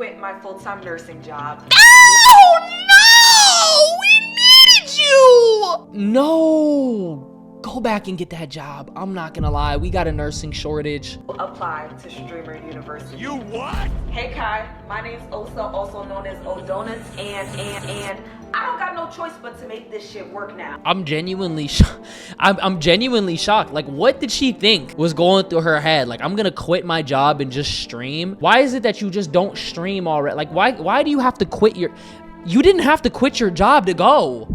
quit my full-time nursing job. Oh no! We needed you! No! Go back and get that job. I'm not gonna lie, we got a nursing shortage. Apply to Streamer University. You what? Hey Kai, my name's Osa, also known as O'Donuts, and I don't got no choice but to make this shit work now. I'm genuinely I'm genuinely shocked. Like, what did she think was going through her head? Like, I'm gonna quit my job and just stream? Why is it that you just don't stream already? Like, why do you have to quit you didn't have to quit your job to go.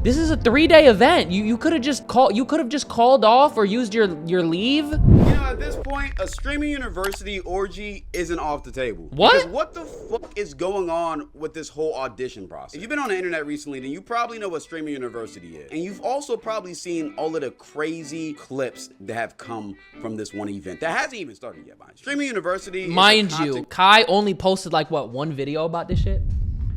This is a 3-day event. You could have just called off or used your leave. You know, at this point, a streaming university orgy isn't off the table. What? Because what the fuck is going on with this whole audition process? If you've been on the internet recently, then you probably know what streaming university is. And you've also probably seen all of the crazy clips that have come from this one event that hasn't even started yet, mind you. Streaming university, mind you, Kai only posted like what, one video about this shit?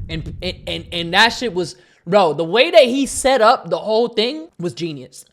And that shit was, bro, the way that he set up the whole thing was genius.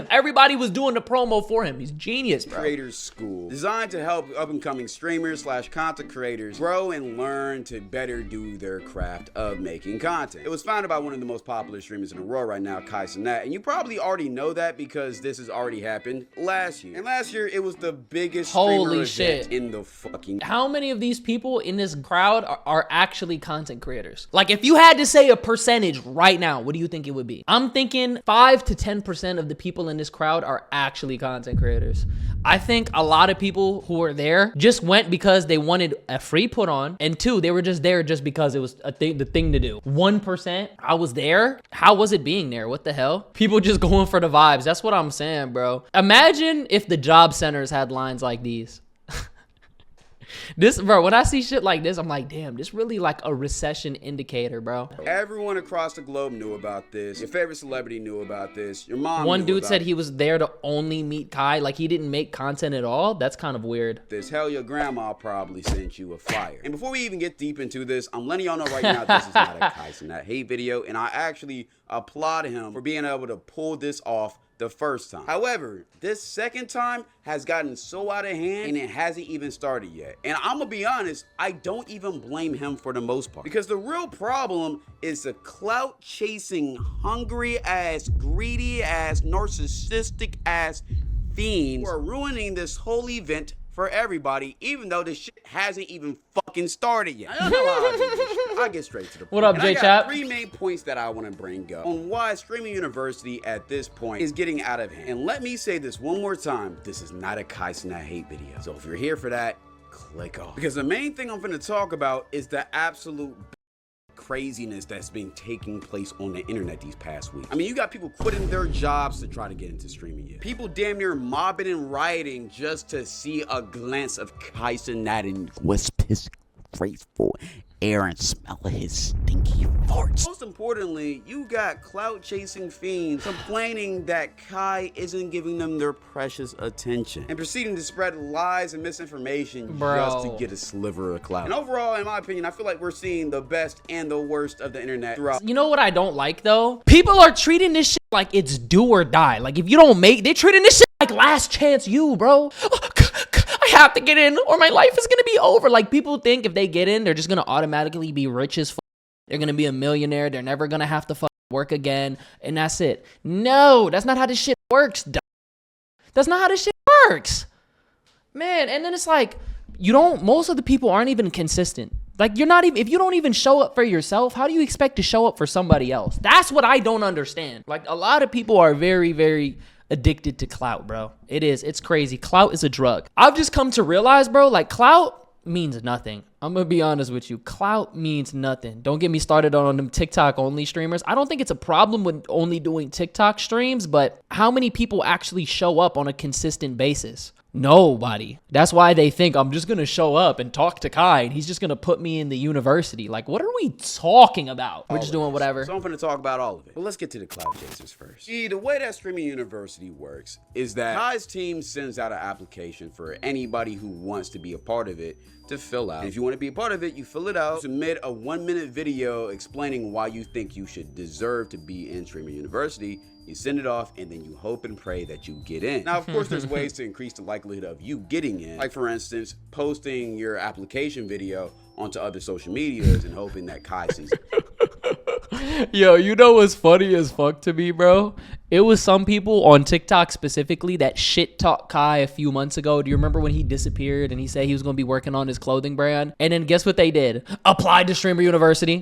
Everybody was doing the promo for him. He's genius, bro. Creators School, designed to help up-and-coming streamers / content creators grow and learn to better do their craft of making content. It was founded by one of the most popular streamers in the world right now, Kai Cenat, and you probably already know that because this has already happened last year. And last year, it was the biggest streamer event in the fucking... How many of these people in this crowd are actually content creators? Like, if you had to say a percentage right now, what do you think it would be? I'm thinking 5 to 10% of the people in this crowd are actually content creators. I think a lot of people who were there just went because they wanted a free put on, and 2, they were just there just because it was the thing to do. 1%, I was there. How was it being there? What the hell? People just going for the vibes. That's what I'm saying, bro. Imagine if the job centers had lines like these. This, bro, when I see shit like this, I'm like, damn, this really like a recession indicator, bro. Everyone across the globe knew about this. Your favorite celebrity knew about this. Your mom One dude said he was there to only meet Kai. Like, he didn't make content at all. That's kind of weird. Hell, your grandma probably sent you a flyer. And before we even get deep into this, I'm letting y'all know right now this is not a Kai Cenat hate video, and I actually applaud him for being able to pull this off the first time. However, this second time has gotten so out of hand and it hasn't even started yet. And I'm gonna be honest, I don't even blame him for the most part. Because the real problem is the clout chasing, hungry ass, greedy ass, narcissistic ass fiends who are ruining this whole event for everybody, even though this shit hasn't even fucking started yet. I don't know how I do this shit. I'll get straight to the point. What up, J Chap? I got 3 main points that I want to bring up on why streaming university at this point is getting out of hand. And let me say this one more time. This is not a Kai Cenat hate video. So if you're here for that, click off. Because the main thing I'm going to talk about is the absolute craziness that's been taking place on the internet these past weeks. I mean, you got people quitting their jobs to try to get into streaming yet. People damn near mobbing and rioting just to see a glance of Kai Cenat and what's his graceful air and smell of his stinky farts. Most importantly, you got clout chasing fiends complaining that Kai isn't giving them their precious attention and proceeding to spread lies and misinformation just to get a sliver of clout. And overall, in my opinion, I feel like we're seeing the best and the worst of the internet throughout. You know what I don't like though? People are treating this shit like it's do or die. Like, if you don't make, they're treating this shit like last chance you, bro. I have to get in or my life is gonna be over. Like, people think if they get in, they're just gonna automatically be rich as fuck. They're gonna be a millionaire. They're never gonna have to work again, and that's it. No, that's not how this shit works. That's not how this shit works, man. And then it's like, most of the people aren't even consistent. Like, you're not even, if you don't even show up for yourself, how do you expect to show up for somebody else? That's what I don't understand. Like, a lot of people are very, very addicted to clout, bro. It's crazy. Clout is a drug. I've just come to realize, bro, like, clout means nothing. I'm gonna be honest with you. Clout means nothing. Don't get me started on them TikTok only streamers. I don't think it's a problem with only doing TikTok streams, but how many people actually show up on a consistent basis? Nobody. That's why they think I'm just gonna show up and talk to Kai and he's just gonna put me in the university. Like, what are we talking about? We're just doing whatever. So I'm gonna talk about all of it. But let's get to the clout chasers first. See, the way that streaming university works is that Kai's team sends out an application for anybody who wants to be a part of it to fill out. And if you want to be a part of it, you fill it out, submit a 1-minute video explaining why you think you should deserve to be in streaming university. You send it off, and then you hope and pray that you get in. Now, of course, there's ways to increase the likelihood of you getting in. Like, for instance, posting your application video onto other social medias and hoping that Kai sees it. Yo, you know what's funny as fuck to me, bro? It was some people on TikTok specifically that shit talked Kai a few months ago. Do you remember when he disappeared and he said he was going to be working on his clothing brand? And then guess what they did? Applied to Streamer University.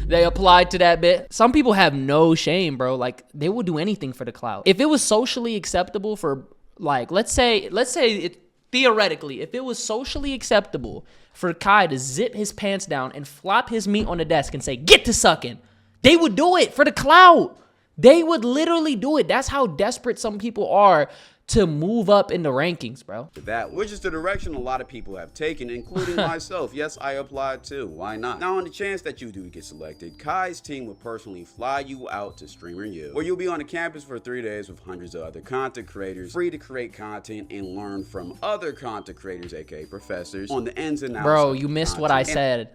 They applied to that bit. Some people have no shame, bro. Like, they would do anything for the clout. If it was socially acceptable for, like, let's say it theoretically, if it was socially acceptable for Kai to zip his pants down and flop his meat on the desk and say, "Get to sucking," they would do it for the clout. They would literally do it. That's how desperate some people are to move up in the rankings, bro. That, which is the direction a lot of people have taken, including myself. Yes, I applied too. Why not? Now, on the chance that you do get selected, Kai's team will personally fly you out to Streamer U, where you'll be on the campus for 3 days with hundreds of other content creators, free to create content and learn from other content creators, aka professors, on the ins and outs. Bro, you missed what I said.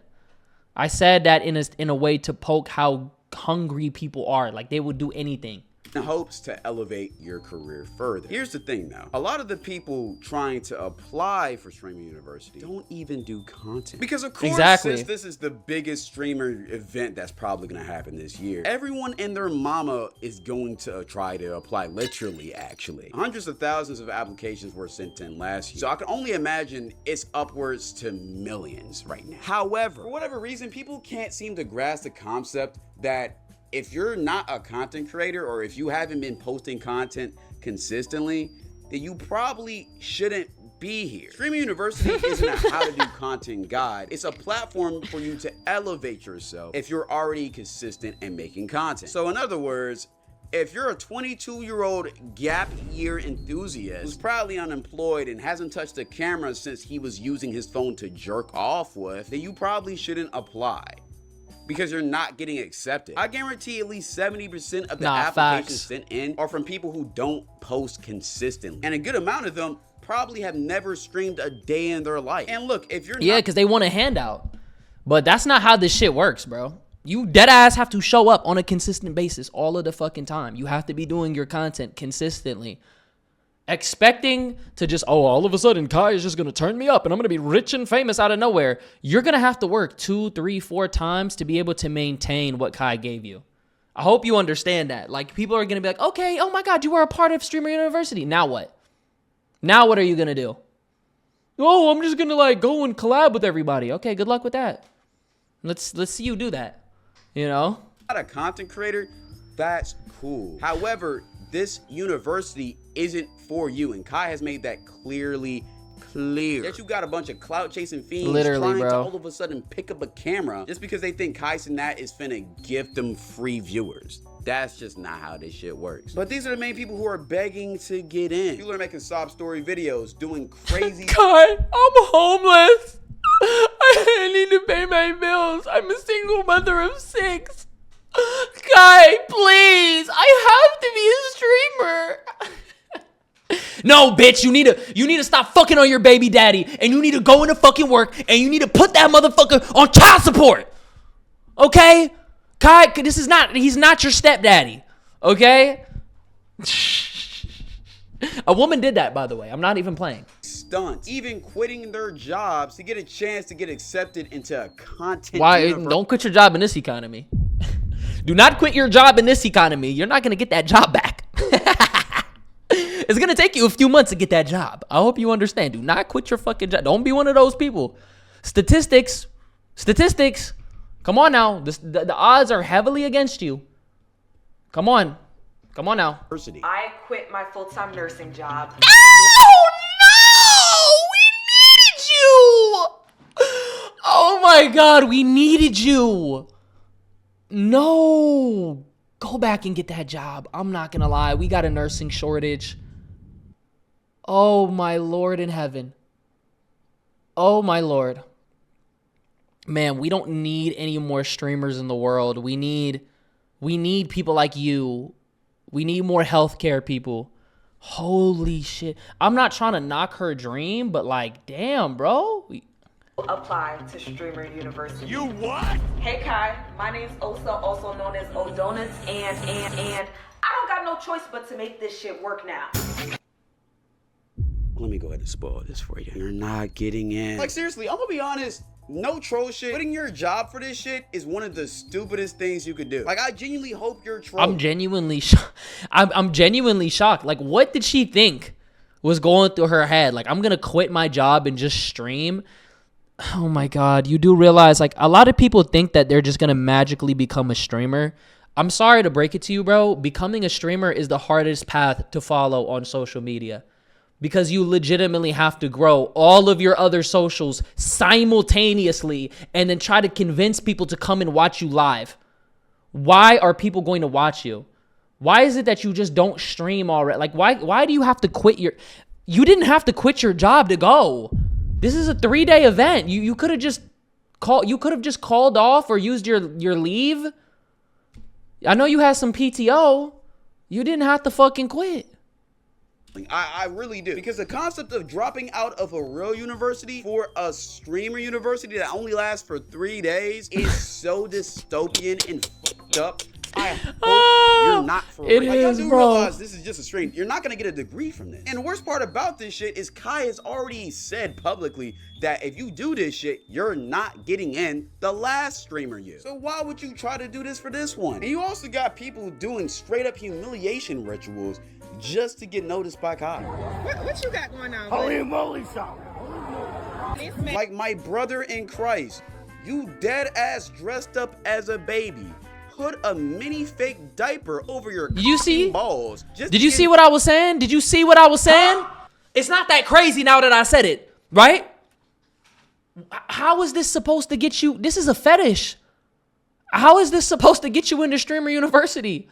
I said that in a way to poke how hungry people are. Like, they would do anything in hopes to elevate your career further. Here's the thing though, a lot of the people trying to apply for Streamer University don't even do content. Because of course, since this is the biggest streamer event that's probably gonna happen this year, everyone and their mama is going to try to apply, literally actually. Hundreds of thousands of applications were sent in last year, so I can only imagine it's upwards to millions right now. However, for whatever reason, people can't seem to grasp the concept that if you're not a content creator, or if you haven't been posting content consistently, then you probably shouldn't be here. Streamer University isn't a how to do content guide. It's a platform for you to elevate yourself if you're already consistent and making content. So in other words, if you're a 22-year-old gap year enthusiast who's probably unemployed and hasn't touched a camera since he was using his phone to jerk off with, then you probably shouldn't apply, because you're not getting accepted. I guarantee at least 70% of the applications sent in are from people who don't post consistently. And a good amount of them probably have never streamed a day in their life. And look, if you're because they want a handout. But that's not how this shit works, bro. You dead ass have to show up on a consistent basis all of the fucking time. You have to be doing your content consistently. Expecting to just, all of a sudden, Kai is just going to turn me up and I'm going to be rich and famous out of nowhere. You're going to have to work 2, 3, 4 times to be able to maintain what Kai gave you. I hope you understand that. Like, people are going to be like, okay, oh my God, you were a part of Streamer University. Now what? Now what are you going to do? Oh, I'm just going to like go and collab with everybody. Okay, good luck with that. Let's see you do that. You know? Not a content creator, that's cool. However, this university isn't for you, and Kai has made that clearly clear. That you got a bunch of clout chasing fiends trying to all of a sudden pick up a camera just because they think Kai Cenat is finna gift them free viewers. That's just not how this shit works. But these are the main people who are begging to get in. People are making sob story videos, doing crazy. Kai, I'm homeless. I need to pay my bills. I'm a single mother of 6. Kai, please, I have to be a streamer. No, bitch, you need to stop fucking on your baby daddy, and you need to go into fucking work, and you need to put that motherfucker on child support. Okay? Kai, he's not your stepdaddy. Okay? A woman did that, by the way. I'm not even playing. Stunts, even quitting their jobs to get a chance to get accepted into a content. Why? Don't quit your job in this economy. Do not quit your job in this economy. You're not going to get that job back. It's going to take you a few months to get that job. I hope you understand. Do not quit your fucking job. Don't be one of those people. Statistics. Come on now. The odds are heavily against you. Come on now. I quit my full-time nursing job. Oh, no! We needed you! Oh, my God. We needed you. No, go back and get that job. I'm not gonna lie, we got a nursing shortage. Oh my Lord in heaven. Oh my Lord. Man, we don't need any more streamers in the world. We need people like you. We need more healthcare people. Holy shit. I'm not trying to knock her dream, but like, damn, bro. Apply to Streamer University. You what? Hey Kai, my name's Osa, also known as O'Donuts, and I don't got no choice but to make this shit work now. Let me go ahead and spoil this for you. You're not getting in. Like, seriously, I'm gonna be honest. No troll shit. Quitting your job for this shit is one of the stupidest things you could do. Like, I genuinely hope you're trolling. I'm genuinely shocked. Like, what did she think was going through her head? Like, I'm gonna quit my job and just stream. Oh my God. You do realize, like, a lot of people think that they're just gonna magically become a streamer. I'm sorry to break it to you, bro. Becoming a streamer is the hardest path to follow on social media, because you legitimately have to grow all of your other socials simultaneously and then try to convince people to come and watch you live. Why are people going to watch you? Why is it that you just don't stream already? Like, why do you have to quit you didn't have to quit your job to go. This is a 3-day event. You could have just called off or used your leave. I know you had some PTO. You didn't have to fucking quit. I really do. Because the concept of dropping out of a real university for a streamer university that only lasts for 3 days is so dystopian and fucked up. I hope you're not for real. Like, y'all do realize this is just a stream. You're not gonna get a degree from this. And the worst part about this shit is Kai has already said publicly that if you do this shit, you're not getting in the last streamer year. So why would you try to do this for this one? And you also got people doing straight up humiliation rituals just to get noticed by Kai. What you got going on? Holy moly, son. Like my brother in Christ, you dead ass dressed up as a baby. Put a mini fake diaper over your balls. Did you see what I was saying? Did you see what I was saying? It's not that crazy now that I said it, right? How is this supposed to get you? This is a fetish. How is this supposed to get you into streamer university?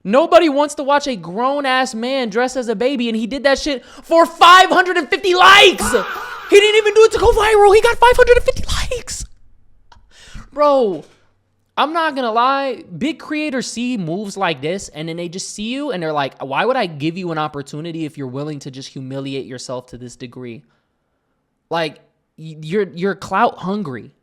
Nobody wants to watch a grown-ass man dressed as a baby, and he did that shit for 550 likes. He didn't even do it to go viral. He got 550 likes. Bro, I'm not gonna lie. Big creators see moves like this, and then they just see you, and they're like, why would I give you an opportunity if you're willing to just humiliate yourself to this degree? Like, you're clout hungry.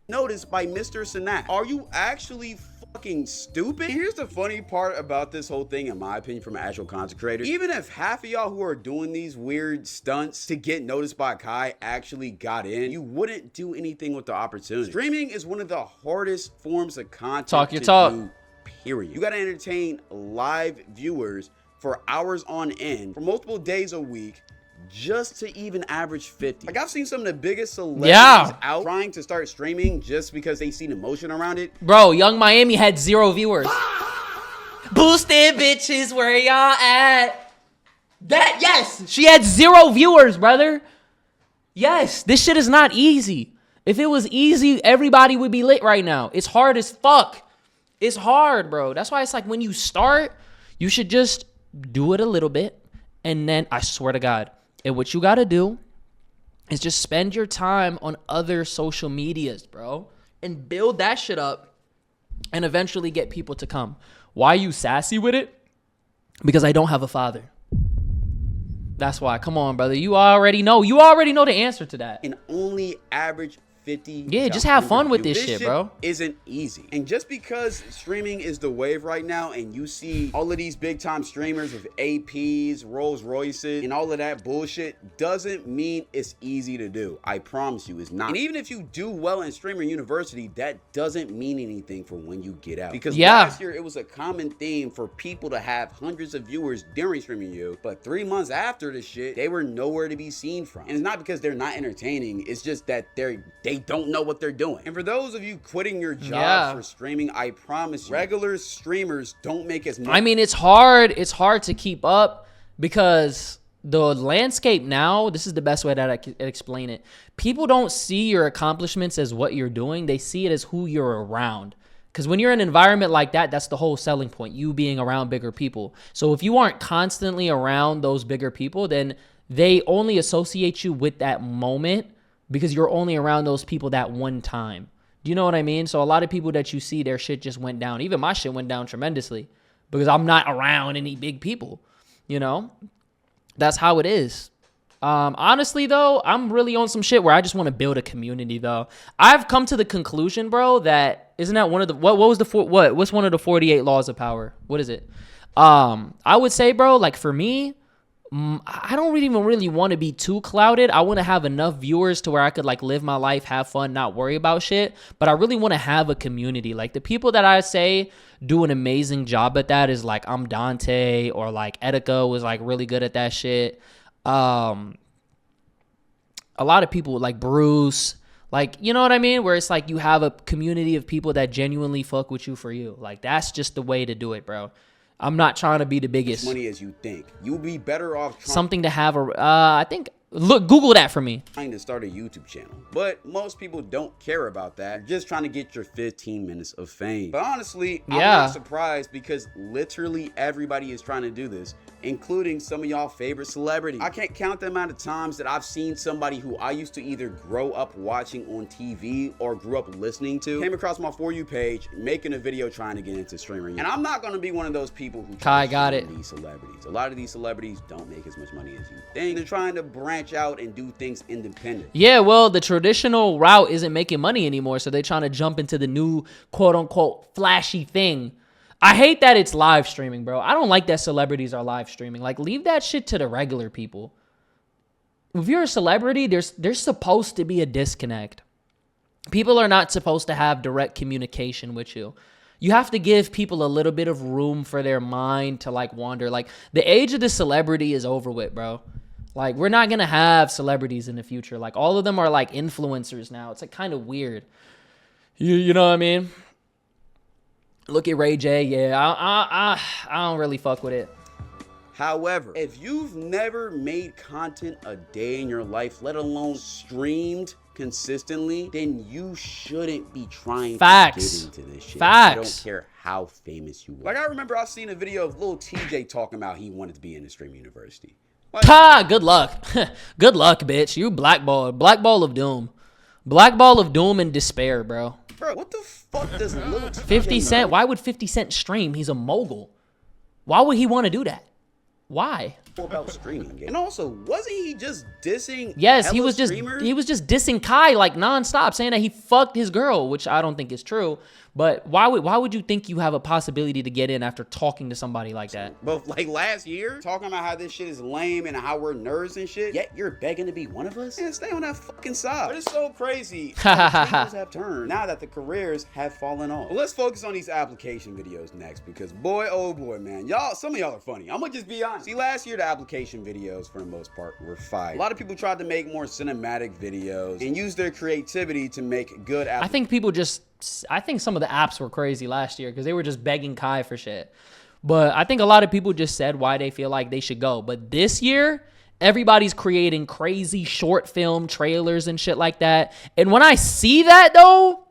Noticed by Mr. Sanak. Are you actually fucking stupid? Here's the funny part about this whole thing, in my opinion, from an actual content creator. Even if half of y'all who are doing these weird stunts to get noticed by Kai actually got in, you wouldn't do anything with the opportunity. Streaming is one of the hardest forms of content Talk your talk. do, period. You gotta entertain live viewers for hours on end, for multiple days a week, just to even average 50. Like, I've seen some of the biggest celebrities out trying to start streaming just because they see the emotion around it. Bro, Young Miami had 0 viewers. Boosted bitches, where y'all at? Yes, she had 0 viewers, brother. Yes, this shit is not easy. If it was easy, everybody would be lit right now. It's hard as fuck. It's hard, bro. That's why it's like, when you start, you should just do it a little bit. And then, I swear to God, and what you got to do is just spend your time on other social medias, bro, and build that shit up and eventually get people to come. Why are you sassy with it? Because I don't have a father. That's why. Come on, brother. You already know. You already know the answer to that. And only average 50. Yeah, just have fun with this shit, bro. Isn't easy. And just because streaming is the wave right now, and you see all of these big time streamers with APs, Rolls Royces, and all of that bullshit, doesn't mean it's easy to do. I promise you, it's not. And even if you do well in streamer university, that doesn't mean anything for when you get out. Because last year it was a common theme for people to have hundreds of viewers during streaming you, but 3 months after the shit, they were nowhere to be seen from. And it's not because they're not entertaining, it's just that they don't know what they're doing. And for those of you quitting your jobs for streaming, I promise you, regular streamers don't make as much. I mean, it's hard to keep up because the landscape now, this is the best way that I can explain it. People don't see your accomplishments as what you're doing. They see it as who you're around. Because when you're in an environment like that, that's the whole selling point, you being around bigger people. So if you aren't constantly around those bigger people, then they only associate you with that moment because you're only around those people that one time. Do you know what I mean? So a lot of people that you see, their shit just went down. Even my shit went down tremendously because I'm not around any big people, you know? That's how it is. Honestly, though, I'm really on some shit where I just want to build a community, though. I've come to the conclusion, bro, that isn't that one of the, what's one of the 48 laws of power? What is it? I would say, bro, like for me, I don't really want to be too clouded. I want to have enough viewers to where I could like live my life, have fun, not worry about shit. But I really want to have a community. Like the people that I say do an amazing job at that is like I'm Dante, or like Etika was like really good at that shit. A lot of people like Bruce, like, you know what I mean? Where it's like you have a community of people that genuinely fuck with you for you. Like that's just the way to do it, bro. I'm not trying to be the biggest. Money as you think. You'll be better off something to have I think, look, Google that for me. Trying to start a YouTube channel. But most people don't care about that. You're just trying to get your 15 minutes of fame. But honestly, I'm not surprised because literally everybody is trying to do this, including some of y'all favorite celebrities. I can't count the amount of times that I've seen somebody who I used to either grow up watching on TV or grew up listening to, came across my For You page, making a video trying to get into streaming. And I'm not going to be one of those people who Kai got it. These celebrities. A lot of these celebrities don't make as much money as you think. They're trying to branch out and do things independent. Yeah, well, the traditional route isn't making money anymore, so they're trying to jump into the new quote-unquote flashy thing. I hate that it's live streaming, bro. I don't like that celebrities are live streaming. Like, leave that shit to the regular people. If you're a celebrity, there's supposed to be a disconnect. People are not supposed to have direct communication with you. You have to give people a little bit of room for their mind to, like, wander. Like, the age of the celebrity is over with, bro. Like, we're not going to have celebrities in the future. Like, all of them are, like, influencers now. It's, like, kind of weird. You know what I mean? Look at Ray J. Yeah, I don't really fuck with it. However, if you've never made content a day in your life, let alone streamed consistently, then you shouldn't be trying to get into this shit. I don't care how famous you are. Like, I remember I seen a video of Lil TJ talking about he wanted to be in the streaming university. Ha! Good luck. Good luck, bitch. You blackballed. Blackball of doom. Blackball of doom and despair, bro. Bro, what the fuck does Lil TJ 50 Cent? Why would 50 Cent stream? He's a mogul. Why would he want to do that? Why? About streaming. And also, wasn't he just dissing? Yes, he was just dissing Kai like nonstop, saying that he fucked his girl, which I don't think is true. But why would you think you have a possibility to get in after talking to somebody like that? But like last year, talking about how this shit is lame and how we're nerds and shit, yet you're begging to be one of us? And stay on that fucking side. But it's so crazy how tables have turned now that the careers have fallen off. Well, let's focus on these application videos next, because boy, oh boy, man, some of y'all are funny. I'm gonna just be honest. See, last year the application videos for the most part were fire. A lot of people tried to make more cinematic videos and use their creativity to make good applications. I think some of the apps were crazy last year because they were just begging Kai for shit. But I think a lot of people just said why they feel like they should go. But this year, everybody's creating crazy short film trailers and shit like that. And when I see that, though,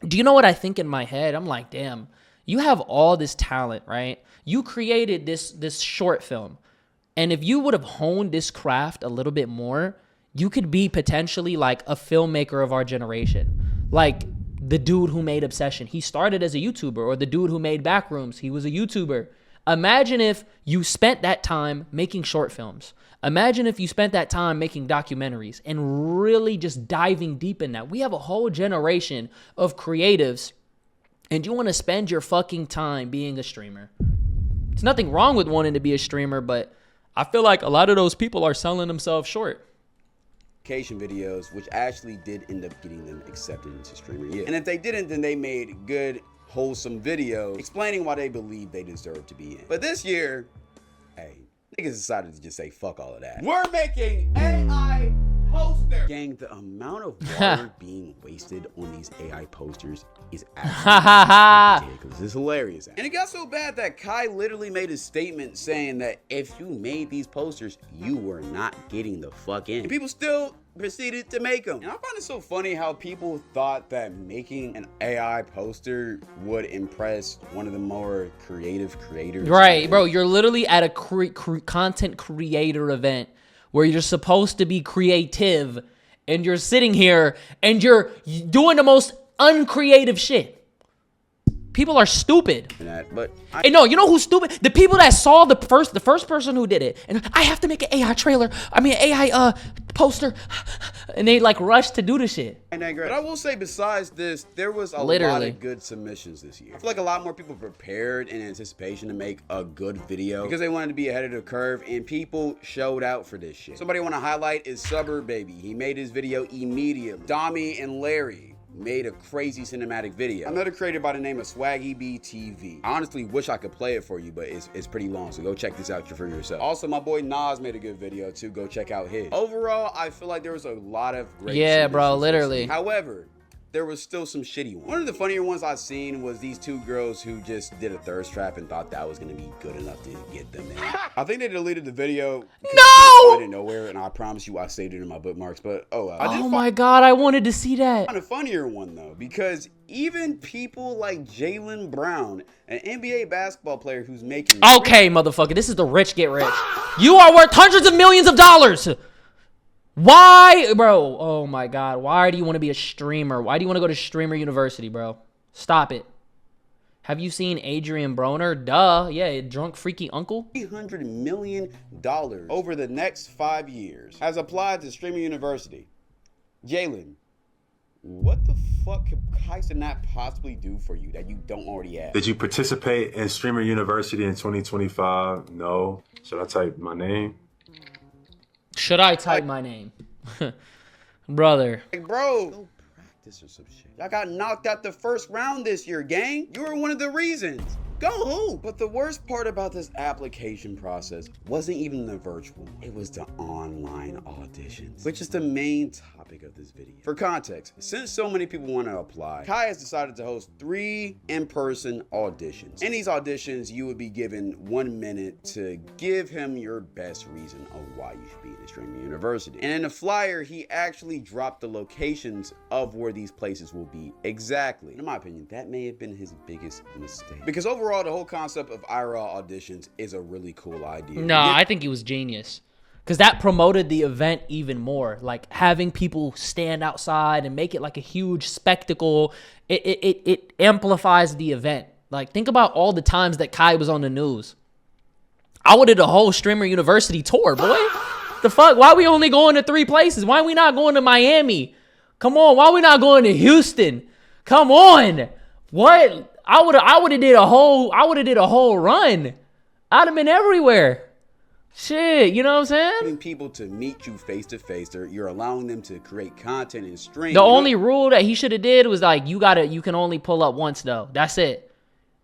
do you know what I think in my head? I'm like, damn, you have all this talent, right? You created this short film. And if you would have honed this craft a little bit more, you could be potentially like a filmmaker of our generation. Like the dude who made Obsession, he started as a YouTuber, or the dude who made Backrooms, he was a YouTuber. Imagine if you spent that time making short films. Imagine if you spent that time making documentaries and really just diving deep in that. We have a whole generation of creatives, and you want to spend your fucking time being a streamer. There's nothing wrong with wanting to be a streamer, but I feel like a lot of those people are selling themselves short. Videos, which actually did end up getting them accepted into streaming. Yeah. And if they didn't, then they made good, wholesome videos explaining why they believe they deserve to be in. But this year, hey, niggas decided to just say fuck all of that. We're making AI posters. Gang, the amount of water being wasted on these AI posters is absolutely ridiculous. It's hilarious. And it got so bad that Kai literally made a statement saying that if you made these posters, you were not getting the fuck in. And people still proceeded to make them. And I find it so funny how people thought that making an AI poster would impress one of the more creative creators. Right, bro, you're literally at a content creator event where you're supposed to be creative, and you're sitting here and you're doing the most uncreative shit. People are stupid. But Hey, no, you know who's stupid? The people that saw the first person who did it, and I have to make an AI trailer. I mean, AI poster, and they like rushed to do the shit. But I will say, besides this, there was a lot Literally. of good submissions this year. I feel like a lot more people prepared in anticipation to make a good video because they wanted to be ahead of the curve, and people showed out for this shit. Somebody I want to highlight is Suburb Baby. He made his video immediately. Dami and Larry made a crazy cinematic video. Another creator by the name of Swaggy B TV. I honestly wish I could play it for you, but it's pretty long, so go check this out for yourself. Also, my boy Nas made a good video too. Go check out his. Overall, I feel like there was a lot of great Bro, submissions. literally. However, there was still some shitty ones. One of the funnier ones I've seen was these two girls who just did a thirst trap and thought that was gonna be good enough to get them in. I think they deleted the video. No! Out of nowhere, and I promise you I saved it in my bookmarks. But Oh my God, I wanted to see that. Kind of funnier one though, because even people like Jaylen Brown, an NBA basketball player who's making Okay, motherfucker, this is the rich get rich. You are worth hundreds of millions of dollars. Why, bro? Oh my God, why do you want to be a streamer? Why do you want to go to streamer university, bro? Stop it. Have you seen Adrian Broner? Duh. Yeah, drunk freaky uncle. $300 million over the next 5 years has applied to streaming university. Jalen, what the fuck could Kyson not possibly do for you that you don't already have? Did you participate in streamer university in 2025? No. Should I type my name? Should I type my name? Brother. Like, bro, go practice or some shit. I got knocked out the first round this year, gang. You were one of the reasons. Go hoop. But the worst part about this application process wasn't even the virtual one. It was the online auditions, which is the main topic of this video. For context, since so many people want to apply, Kai has decided to host 3 in-person auditions. In these auditions, you would be given 1 minute to give him your best reason of why you should be in a streaming university. And in the flyer, he actually dropped the locations of where these places will be exactly. In my opinion, that may have been his biggest mistake. Because overall, the whole concept of IRL auditions is a really cool idea. No, I think he was genius. Because that promoted the event even more. Like, having people stand outside and make it like a huge spectacle, it amplifies the event. Like, think about all the times that Kai was on the news. I would have did a whole streamer university tour, boy. The fuck? Why we only going to 3 places? Why we not going to Miami? Come on, why we not going to Houston? Come on. What? I would have did a whole run. I'd have been everywhere. Shit, you know what I'm saying? Getting people to meet you face to face, you're allowing them to create content and stream. The only rule that he should have did was like, you can only pull up once though. That's it.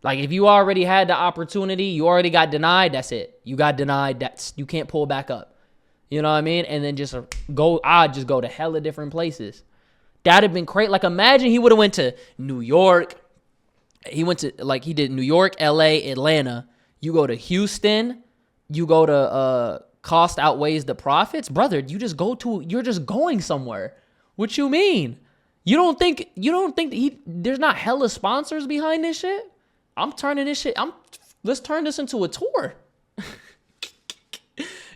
Like, if you already had the opportunity, you already got denied, that's it. You got denied, you can't pull back up. You know what I mean? And then I'd just go to hella different places. That'd have been great. Like, imagine he would have went to New York. He went to, like, he did New York, LA, Atlanta. You go to Houston. You go to cost outweighs the profits. Brother, you're just going somewhere. What you mean? You don't think there's not hella sponsors behind this shit? Let's turn this into a tour.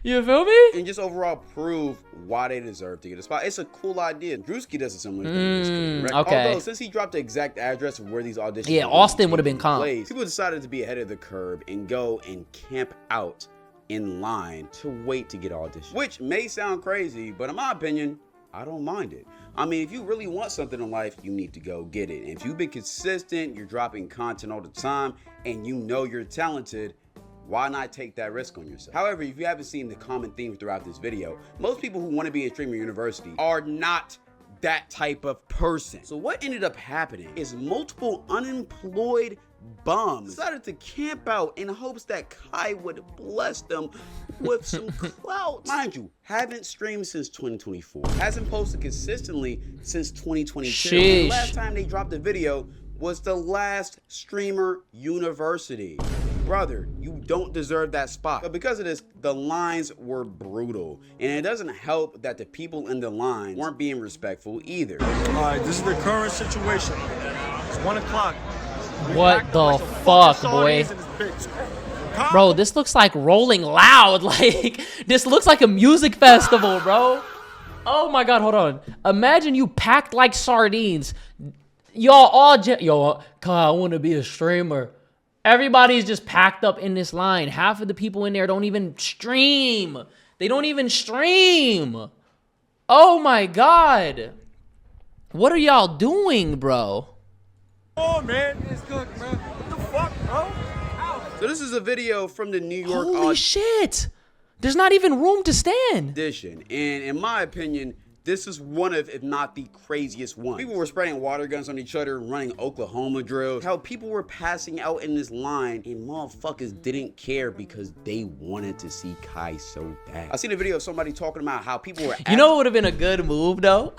You feel me? And just overall prove why they deserve to get a spot. It's a cool idea. Drewski does a similar thing. Okay. Although, since he dropped the exact address of where these auditions Yeah, Austin would have been calm. People decided to be ahead of the curve and go and camp out in line to wait to get auditioned. Which may sound crazy, but in my opinion, I don't mind it. I mean, if you really want something in life, you need to go get it. And if you've been consistent, you're dropping content all the time, and you know you're talented, why not take that risk on yourself? However, if you haven't seen the common theme throughout this video, most people who want to be in streamer university are not that type of person. So what ended up happening is multiple unemployed bums decided to camp out in hopes that Kai would bless them with some clout. Mind you, haven't streamed since 2024. Hasn't posted consistently since 2022. Sheesh. The last time they dropped a video was the last streamer university. Brother, you don't deserve that spot. But because of this, the lines were brutal. And it doesn't help that the people in the line weren't being respectful either. All right, this is the current situation. It's 1 o'clock. What the fuck, boy? Bro, this looks like Rolling Loud. Like, this looks like a music festival, bro. Oh my God, hold on. Imagine you packed like sardines. Y'all all Kai, I want to be a streamer. Everybody's just packed up in this line. Half of the people in there don't even stream. They don't even stream. Oh my God. What are y'all doing, bro? Oh man, it's cooked, man. What the fuck, bro? So this is a video from the New York Holy shit. There's not even room to stand. audition, and in my opinion, this is one of, if not the craziest one. People were spraying water guns on each other, running Oklahoma drills. How people were passing out in this line, and motherfuckers didn't care because they wanted to see Kai so bad. I seen a video of somebody talking about how people were. You know what would have been a good move though?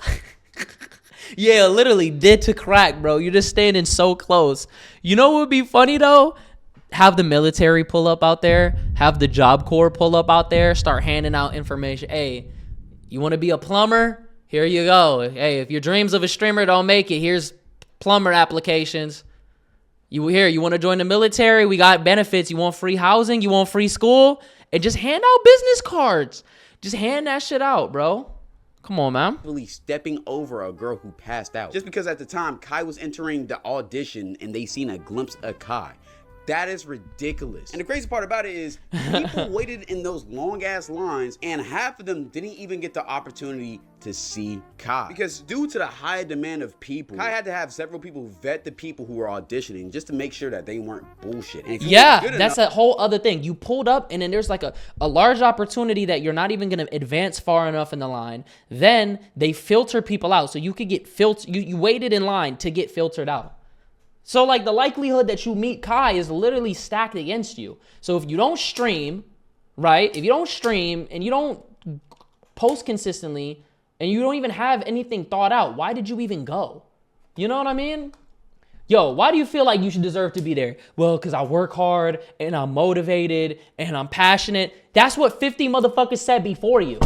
Yeah, literally dead to crack, bro. You're just standing so close. You know what would be funny though? Have the military pull up out there, have the Job Corps pull up out there, start handing out information. Hey, you want to be a plumber? Here you go. Hey, if your dreams of a streamer don't make it, here's plumber applications. You want to join the military? We got benefits. You want free housing? You want free school? And just hand out business cards. Just hand that shit out, bro. Come on, man. Really stepping over a girl who passed out just because at the time Kai was entering the audition and they seen a glimpse of Kai. That is ridiculous. And the crazy part about it is people waited in those long ass lines and half of them didn't even get the opportunity to see Kai. Because due to the high demand of people, Kai had to have several people vet the people who were auditioning just to make sure that they weren't bullshit. Yeah, that's a whole other thing. You pulled up and then there's like a large opportunity that you're not even going to advance far enough in the line. Then they filter people out. So you could get filtered. You waited in line to get filtered out. So, like, the likelihood that you meet Kai is literally stacked against you. So, if you don't stream, right? If you don't stream and you don't post consistently and you don't even have anything thought out, why did you even go? You know what I mean? Yo, why do you feel like you should deserve to be there? Well, because I work hard and I'm motivated and I'm passionate. That's what 50 motherfuckers said before you.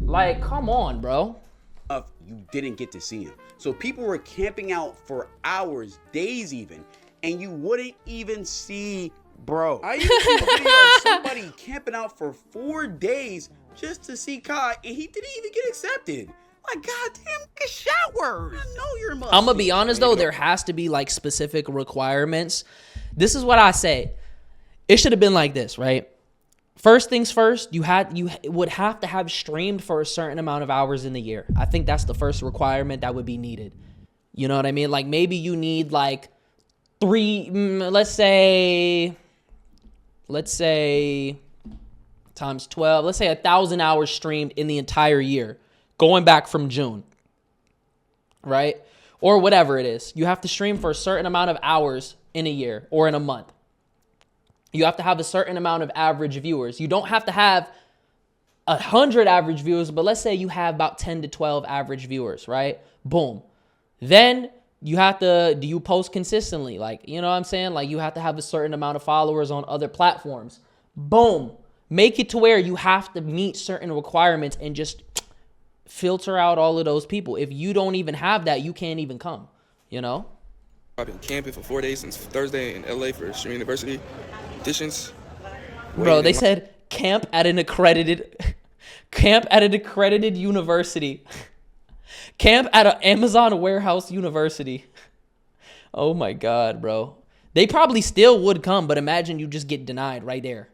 Like, come on, bro. You didn't get to see him. So people were camping out for hours, days even, and you wouldn't even see bro. I even see a video of somebody camping out for 4 days just to see Kai, and he didn't even get accepted. Like, goddamn, get showers. I know you're a I'm gonna be honest though, there has to be like specific requirements. This is what I say. It should have been like this, right? First things first, you would have to have streamed for a certain amount of hours in the year. I think that's the first requirement that would be needed. You know what I mean? Like maybe you need like let's say times 12, let's say 1,000 hours streamed in the entire year, going back from June, right? Or whatever it is. You have to stream for a certain amount of hours in a year or in a month. You have to have a certain amount of average viewers. You don't have to have 100 average viewers, but let's say you have about 10 to 12 average viewers, right? Boom. Then you have to, do you post consistently? Like, you know what I'm saying? Like you have to have a certain amount of followers on other platforms. Boom. Make it to where you have to meet certain requirements and just filter out all of those people. If you don't even have that, you can't even come, you know? I've been camping for 4 days since Thursday in LA for Stream University auditions. Bro, they said camp at an accredited university. Camp at an Amazon warehouse university. Oh my God, bro. They probably still would come, but imagine you just get denied right there.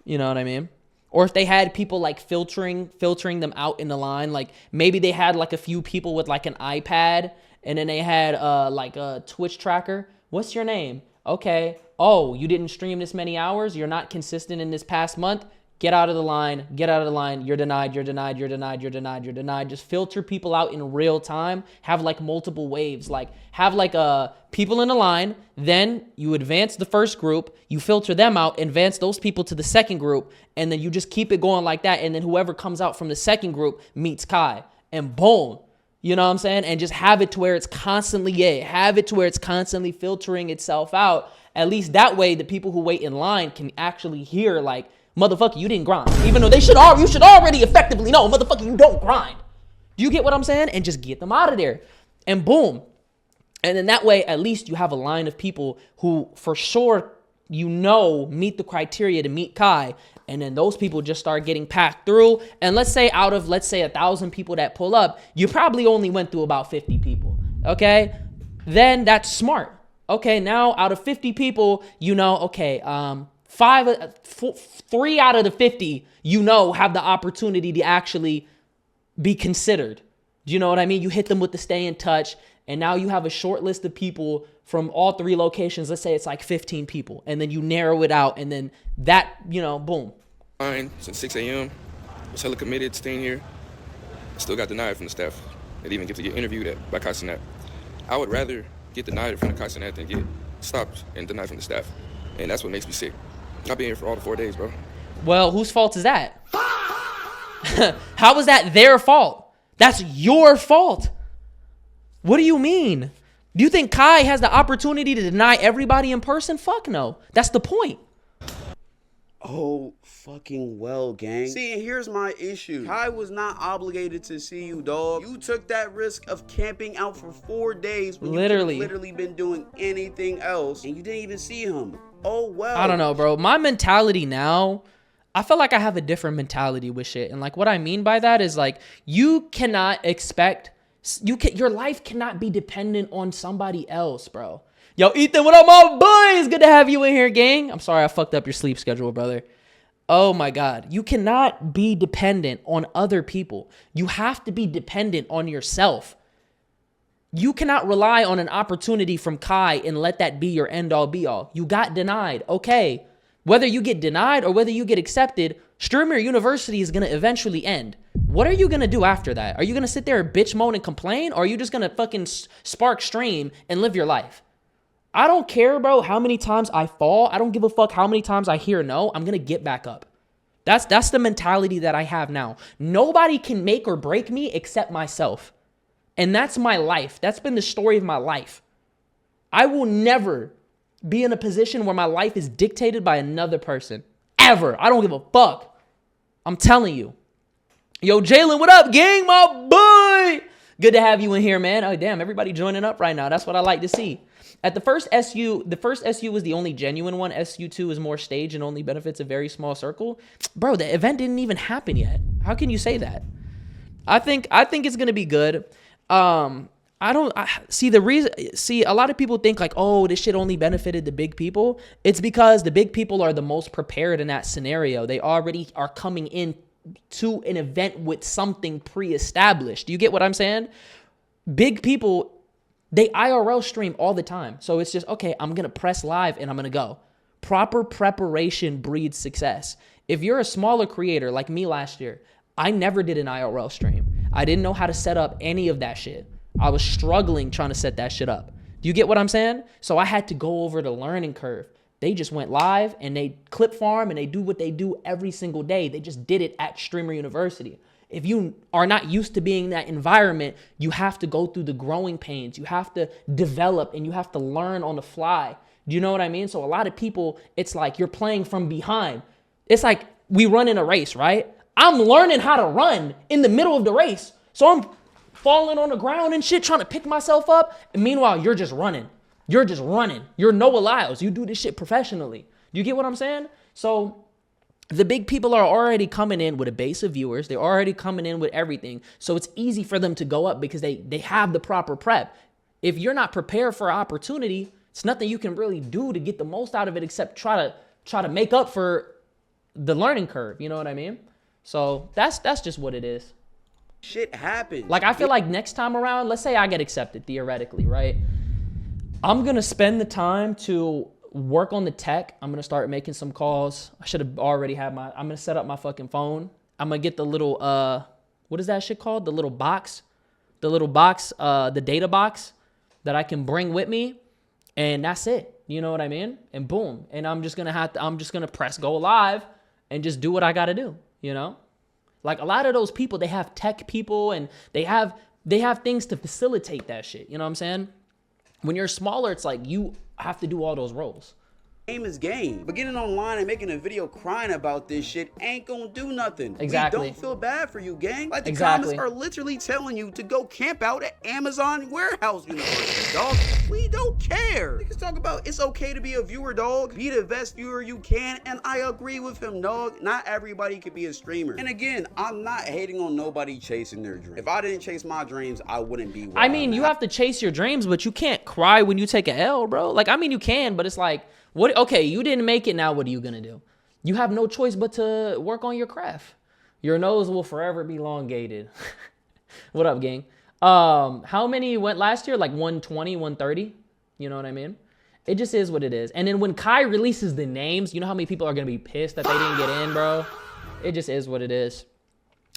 You know what I mean? Or if they had people like filtering them out in the line, like maybe they had like a few people with like an iPad and then they had like a Twitch tracker. What's your name? Okay. Oh, you didn't stream this many hours? You're not consistent in this past month? Get out of the line. Get out of the line. You're denied. You're denied. You're denied. You're denied. You're denied. Just filter people out in real time. Have like multiple waves. Like have like people in a line. Then you advance the first group. You filter them out. Advance those people to the second group. And then you just keep it going like that. And then whoever comes out from the second group meets Kai. And boom. You know what I'm saying? And just have it to where it's constantly, have it to where it's constantly filtering itself out. At least that way, the people who wait in line can actually hear like, motherfucker, you didn't grind. Even though you should already effectively know, motherfucker, you don't grind. Do you get what I'm saying? And just get them out of there. And boom. And then that way, at least you have a line of people who for sure, meet the criteria to meet Kai. And then those people just start getting packed through. And let's say out of, 1,000 people that pull up, you probably only went through about 50 people. okay, then that's smart. Okay, now out of 50 people, you know, okay, 3 out of the 50, you know, have the opportunity to actually be considered. Do you know what I mean? You hit them with the stay in touch, and now you have a short list of people from all 3 locations. Let's say it's like 15 people, and then you narrow it out, and then that, you know, boom. Fine, since 6 a.m. Was hella committed, staying here. Still got denied from the staff. They didn't even get to get interviewed by Kai Cenat. I would rather get denied from the Kai Cenat than get stopped and denied from the staff. And that's what makes me sick. I've been here for all the 4 days, bro. Well, whose fault is that? How is that their fault? That's your fault. What do you mean? Do you think Kai has the opportunity to deny everybody in person? Fuck no. That's the point. Oh, fucking well, gang. See, and here's my issue. Kai was not obligated to see you, dog. You took that risk of camping out for 4 days when you could have literally been doing anything else, and you didn't even see him. Oh, well. I don't know, bro. My mentality now, I feel like I have a different mentality with shit. And like what I mean by that is like, you cannot expect, your life cannot be dependent on somebody else, bro. Yo, Ethan, what up, my boy? It's good to have you in here, gang. I'm sorry I fucked up your sleep schedule, brother. Oh my God. You cannot be dependent on other people. You have to be dependent on yourself. You cannot rely on an opportunity from Kai and let that be your end all be all. You got denied. Okay. Whether you get denied or whether you get accepted, Streamer University is going to eventually end. What are you going to do after that? Are you going to sit there and bitch, moan, and complain? Or are you just going to fucking spark stream and live your life? I don't care, bro, how many times I fall. I don't give a fuck how many times I hear no. I'm going to get back up. That's the mentality that I have now. Nobody can make or break me except myself. And that's my life. That's been the story of my life. I will never be in a position where my life is dictated by another person. Ever. I don't give a fuck. I'm telling you. Yo, Jalen, what up, gang? My boy. Good to have you in here, man. Oh, damn. Everybody joining up right now. That's what I like to see. At the first SU was the only genuine one. SU2 is more staged and only benefits a very small circle. Bro, the event didn't even happen yet. How can you say that? I think it's going to be good. A lot of people think like, oh, this shit only benefited the big people. It's because the big people are the most prepared in that scenario. They already are coming in to an event with something pre-established. Do you get what I'm saying? Big people, they IRL stream all the time. So it's just, okay, I'm going to press live and I'm going to go. Proper preparation breeds success. If you're a smaller creator like me last year, I never did an IRL stream. I didn't know how to set up any of that shit. I was struggling trying to set that shit up. Do you get what I'm saying? So I had to go over the learning curve. They just went live and they clip farm and they do what they do every single day. They just did it at Streamer University. If you are not used to being in that environment, you have to go through the growing pains. You have to develop and you have to learn on the fly. Do you know what I mean? So a lot of people, it's like you're playing from behind. It's like we run in a race, right? I'm learning how to run in the middle of the race. So I'm falling on the ground and shit, trying to pick myself up. And meanwhile, you're just running. You're just running. You're Noah Lyles. You do this shit professionally. Do you get what I'm saying? So the big people are already coming in with a base of viewers. They're already coming in with everything. So it's easy for them to go up because they have the proper prep. If you're not prepared for opportunity, it's nothing you can really do to get the most out of it except try to make up for the learning curve. You know what I mean? So that's just what it is. Shit happens. Like, I feel like next time around, let's say I get accepted theoretically, right? I'm going to spend the time to work on the tech. I'm going to start making some calls. I should have already had I'm going to set up my fucking phone. I'm going to get the little, what is that shit called? The little box, the data box that I can bring with me. And that's it. You know what I mean? And boom. And I'm just going to press go live and just do what I got to do, you know? Like a lot of those people, they have tech people and they have things to facilitate that shit. You know what I'm saying? When you're smaller, it's like you have to do all those roles. Game is game. But getting online and making a video crying about this shit ain't gonna do nothing. Exactly. We don't feel bad for you, gang. Like, the Exactly. comments are literally telling you to go camp out at Amazon Warehouse University, dog. We don't care. Niggas talk about it's okay to be a viewer, dog. Be the best viewer you can, and I agree with him, dog. Not everybody could be a streamer. And again, I'm not hating on nobody chasing their dreams. If I didn't chase my dreams, I wouldn't be where I mean, I'm you at. have to chase your dreams, but you can't cry when you take a L, bro. Like, I mean, you can, but it's like, what? Okay, you didn't make it. Now what are you gonna do? You have no choice but to work on your craft. Your nose will forever be elongated. What up, gang? How many went last year? Like 120, 130? You know what I mean? It just is what it is. And then when Kai releases the names, you know how many people are gonna be pissed that they didn't get in, bro? It just is what it is.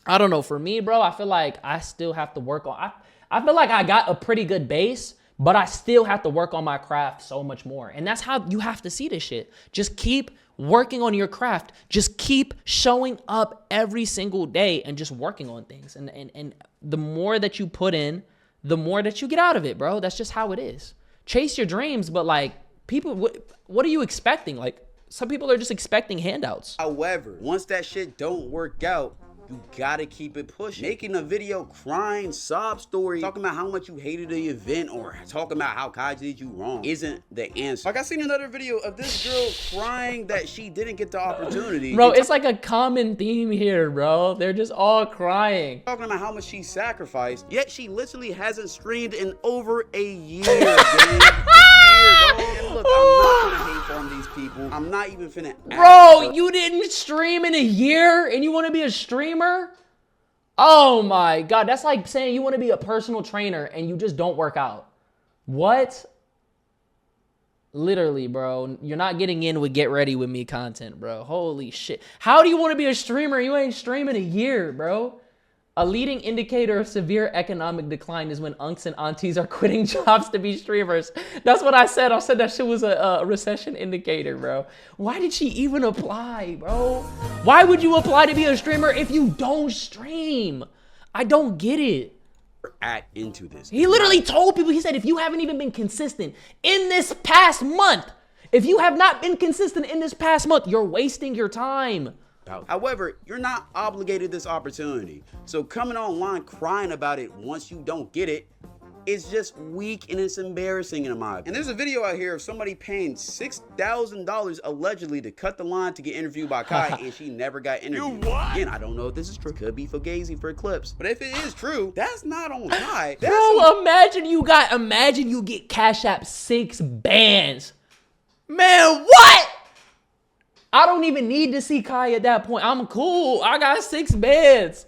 I don't know. For me, bro, I feel like I still have to work on. I feel like I got a pretty good base, but I still have to work on my craft so much more. And that's how you have to see this shit. Just keep working on your craft. Just keep showing up every single day and just working on things. And the more that you put in, the more that you get out of it, bro. That's just how it is. Chase your dreams, but like, people, what are you expecting? Like, some people are just expecting handouts. However, once that shit don't work out, you gotta keep it pushing. Making a video crying, sob story, talking about how much you hated the event or talking about how Kai did you wrong isn't the answer. Like, I seen another video of this girl crying that she didn't get the opportunity. Bro, it's like a common theme here, bro. They're just all crying. Talking about how much she sacrificed, yet she literally hasn't streamed in over a year, gang. And look, I'm not gonna hate on these people. I'm not even finna Bro, you didn't stream in a year and you want to be a streamer? Oh my God, that's like saying you want to be a personal trainer and you just don't work out. What? Literally, bro, you're not getting in with Get Ready With Me content, bro. Holy shit. How do you want to be a streamer? You ain't streaming a year, bro. A leading indicator of severe economic decline is when unks and aunties are quitting jobs to be streamers. That's what I said. I said that shit was a recession indicator, bro. Why did she even apply, bro? Why would you apply to be a streamer if you don't stream? I don't get it. act into this. He literally told people, he said, if you haven't even been consistent in this past month, if you have not been consistent in this past month, you're wasting your time. However, you're not obligated this opportunity. So coming online crying about it once you don't get it, it's just weak and it's embarrassing in my opinion. And there's a video out here of somebody paying $6,000 allegedly to cut the line to get interviewed by Kai and she never got interviewed. You what? Again, I don't know if this is true. Could be fugazi for clips. But if it is true, that's not on Kai. That's Bro, imagine you get Cash App 6 bands. Man, what? I don't even need to see Kai at that point. I'm cool. I got 6 bands.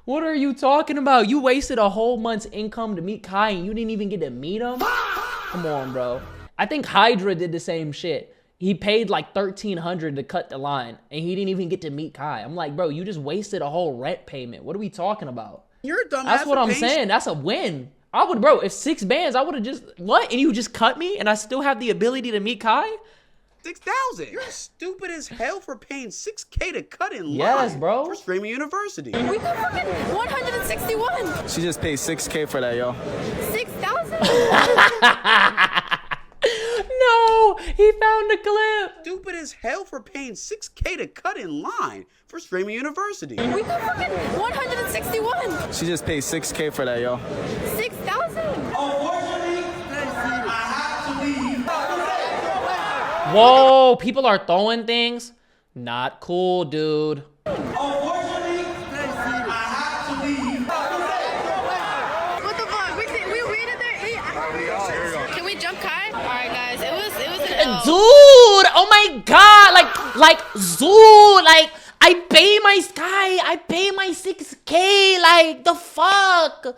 What are you talking about? You wasted a whole month's income to meet Kai and you didn't even get to meet him? Come on, bro. I think Hydra did the same shit. He paid like $1,300 to cut the line and he didn't even get to meet Kai. I'm like, bro, you just wasted a whole rent payment. What are we talking about? You're a dumbass. That's what I'm saying. That's a win. I would, bro, if 6 bands, I would have just, what? And you just cut me and I still have the ability to meet Kai? 6,000. You're stupid as hell for paying $6K to cut in line. Yes, bro. For streaming university. We got fucking 161. She just paid $6K for that, yo. 6,000. No, he found the clip. Stupid as hell for paying $6K to cut in line for streaming university. We got fucking 161. She just paid $6K for that, yo. 6,000. Whoa, people are throwing things? Not cool, dude. What the fuck? We waited there 8 hours. Can we jump Kai? All right, guys. It was an L. Dude, oh my God, like, Zoo, like, I pay my 6K, like, the fuck?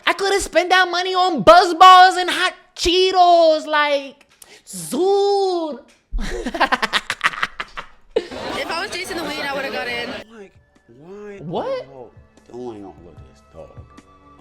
I could have spent that money on Buzz Balls and Hot Cheetos, like, Zood. If I was Jason the Weed, I would have got in. Like, why? What? Oh, doing all of this, dog.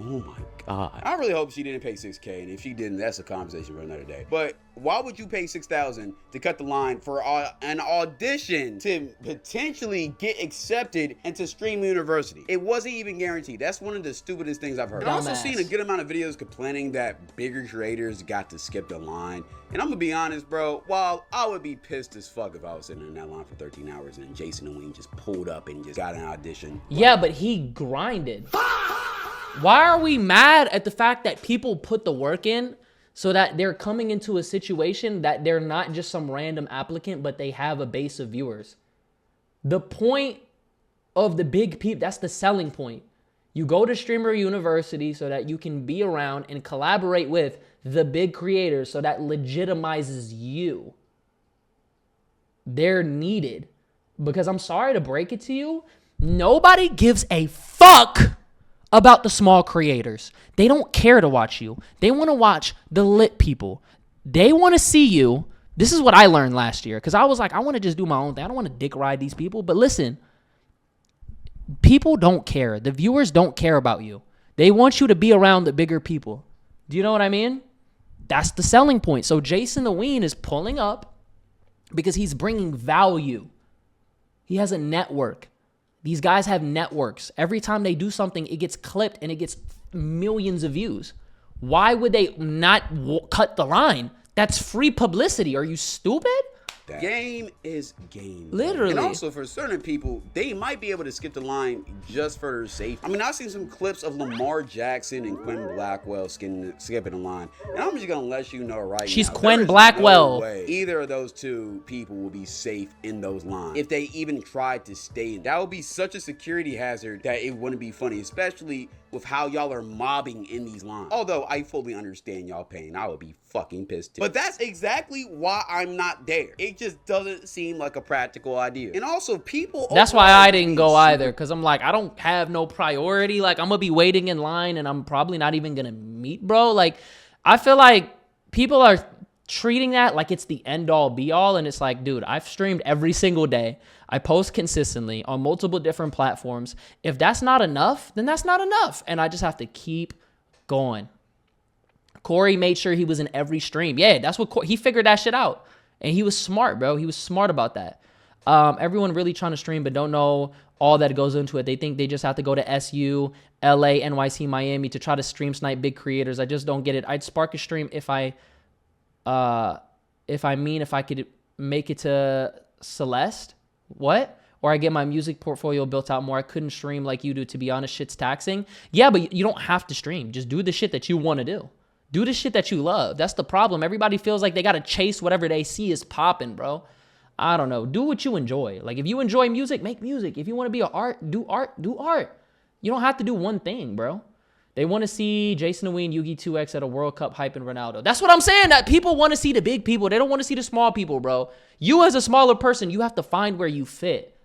Oh my God. I really hope she didn't pay $6K, and if she didn't, that's a conversation for another day. But why would you pay $6,000 to cut the line for an audition to potentially get accepted into Stream University? It wasn't even guaranteed. That's one of the stupidest things I've heard. I've also seen a good amount of videos complaining that bigger creators got to skip the line. And I'm gonna be honest, bro, while I would be pissed as fuck if I was sitting in that line for 13 hours and Jason and Wayne just pulled up and just got an audition. Yeah, but he grinded. Why are we mad at the fact that people put the work in so that they're coming into a situation that they're not just some random applicant, but they have a base of viewers? The point of the big people, that's the selling point. You go to Streamer University so that you can be around and collaborate with the big creators, so that legitimizes you. They're needed. Because I'm sorry to break it to you, nobody gives a fuck about the small creators. They don't care to watch you. They want to watch the lit people. They want to see you. This is what I learned last year, because I was like, I want to just do my own thing. I don't want to dick ride these people. But listen, people don't care. The viewers don't care about you. They want you to be around the bigger people. Do you know what I mean? That's the selling point. So Jason the Ween is pulling up because he's bringing value. He has a network. These guys have networks. Every time they do something, it gets clipped and it gets millions of views. Why would they not cut the line? That's free publicity. Are you stupid? Game is game. Literally. And also for certain people, they might be able to skip the line just for their safety. I mean, I've seen some clips of Lamar Jackson and Quinn Blackwell skipping the line. And I'm just going to let you know right She's now. Quinn there is Blackwell. No way either of those two people will be safe in those lines. If they even tried to stay in, that would be such a security hazard that it wouldn't be funny, especially with how y'all are mobbing in these lines. Although I fully understand y'all pain. I would be fucking pissed too. But that's exactly why I'm not there. It just doesn't seem like a practical idea. And also people... That's why I didn't go either, because I'm like, I don't have no priority. Like, I'm going to be waiting in line and I'm probably not even going to meet, bro. Like, I feel like people are treating that like it's the end all be all. And it's like, dude, I've streamed every single day. I post consistently on multiple different platforms. If that's not enough, then that's not enough. And I just have to keep going. Corey made sure he was in every stream. Yeah, that's what he figured that shit out. And he was smart, bro. He was smart about that. Everyone really trying to stream but don't know all that goes into it. They think they just have to go to SU, LA, NYC, Miami to try to stream snipe big creators. I just don't get it. I'd spark a stream if I could make it to Celeste. What? Or I get my music portfolio built out more. I couldn't stream like you do, to be honest. Shit's taxing. Yeah, but you don't have to stream. Just do the shit that you want to do. Do the shit that you love. That's the problem. Everybody feels like they got to chase whatever they see is popping, bro. I don't know. Do what you enjoy. Like, if you enjoy music, make music. If you want to be an art, do art. Do art. You don't have to do one thing, bro. They want to see Jason the Ween, Yugi 2X at a World Cup hyping Ronaldo. That's what I'm saying. That people want to see the big people. They don't want to see the small people, bro. You as a smaller person, you have to find where you fit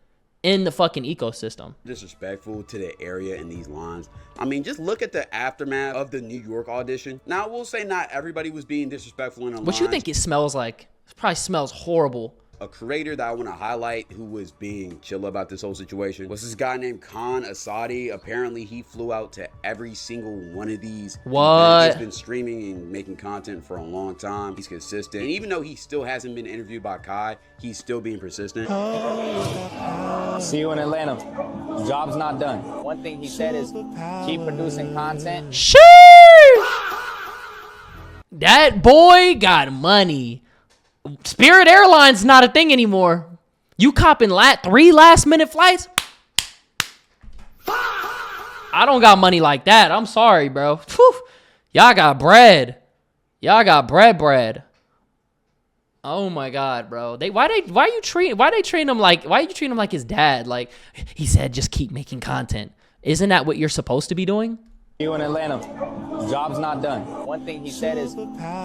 in the fucking ecosystem. Disrespectful to the area in these lines. I mean, just look at the aftermath of the New York audition. Now, I will say not everybody was being disrespectful in the lines. What you think it smells like? It probably smells horrible. A creator that I want to highlight who was being chill about this whole situation was this guy named Khan Asadi. Apparently, he flew out to every single one of these. What? He's been streaming and making content for a long time. He's consistent. And even though he still hasn't been interviewed by Kai, he's still being persistent. See you in Atlanta. Job's not done. One thing he said is keep producing content. Sheesh! That boy got money. Spirit Airlines not a thing anymore. You copping 3 last-minute flights? I don't got money like that. I'm sorry, bro. Whew. Y'all got bread. Y'all got bread. Oh my God, bro. Why you treat him like his dad? Like, he said just keep making content. Isn't that what you're supposed to be doing? You in Atlanta. Job's not done. One thing he said is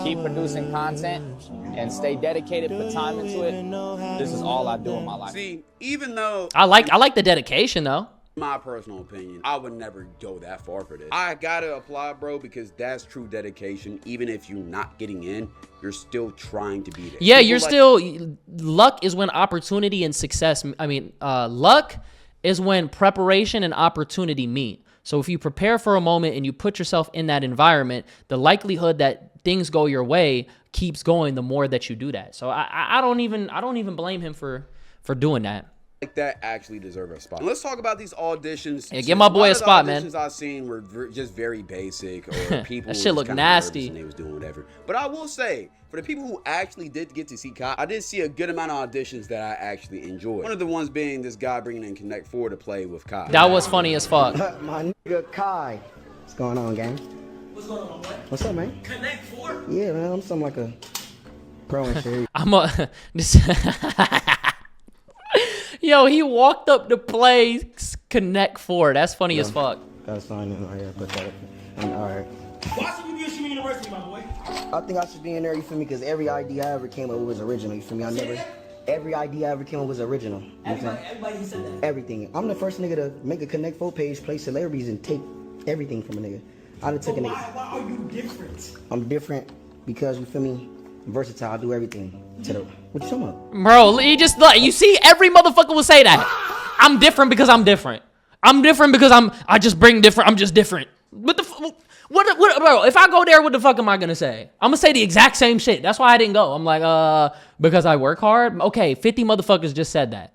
keep producing content and stay dedicated, put time into it. This is all I do in my life. See, even though I like the dedication though. My personal opinion, I would never go that far for this. I gotta apply, bro, because that's true dedication. Even if you're not getting in, you're still trying to be there. Yeah, you're still. Luck is when opportunity and success. Luck is when preparation and opportunity meet. So if you prepare for a moment and you put yourself in that environment, the likelihood that things go your way keeps going the more that you do that. So I don't even blame him for doing that. Like that actually deserve a spot. And let's talk about these auditions. Yeah, give my boy a spot, man. Auditions I've seen were just very basic, or people that shit were look kinda nasty. nervous and they was doing whatever. But I will say, for the people who actually did get to see Kai, I did see a good amount of auditions that I actually enjoyed. One of the ones being this guy bringing in Connect 4 to play with Kai. That was funny as fuck. My nigga Kai. What's going on, gang? What's going on, boy? What's up, man? Connect 4? Yeah, man. I'm something like a pro and shit. Yo, he walked up to play Connect 4. That's funny as fuck. Gotta sign in right here. Put that up. All right. Why should we be at Streaming University, my boy? I think I should be in there, you feel me? Because every idea I ever came up with was original, you feel me? Every idea I ever came up with was original. You know what I'm saying? Everybody said that. Everything. I'm the first nigga to make a Connect 4 page, play celebrities, and take everything from a nigga. I done took a nigga. Why are you different? I'm different because, you feel me? I'm versatile. I do everything. What you talking about? Bro, he just like, you see, every motherfucker will say that. I'm different because I'm different. I'm different because I just bring different. I'm just different. What bro, if I go there, what the fuck am I gonna say? I'm gonna say the exact same shit. That's why I didn't go. I'm like, because I work hard? Okay, 50 motherfuckers just said that.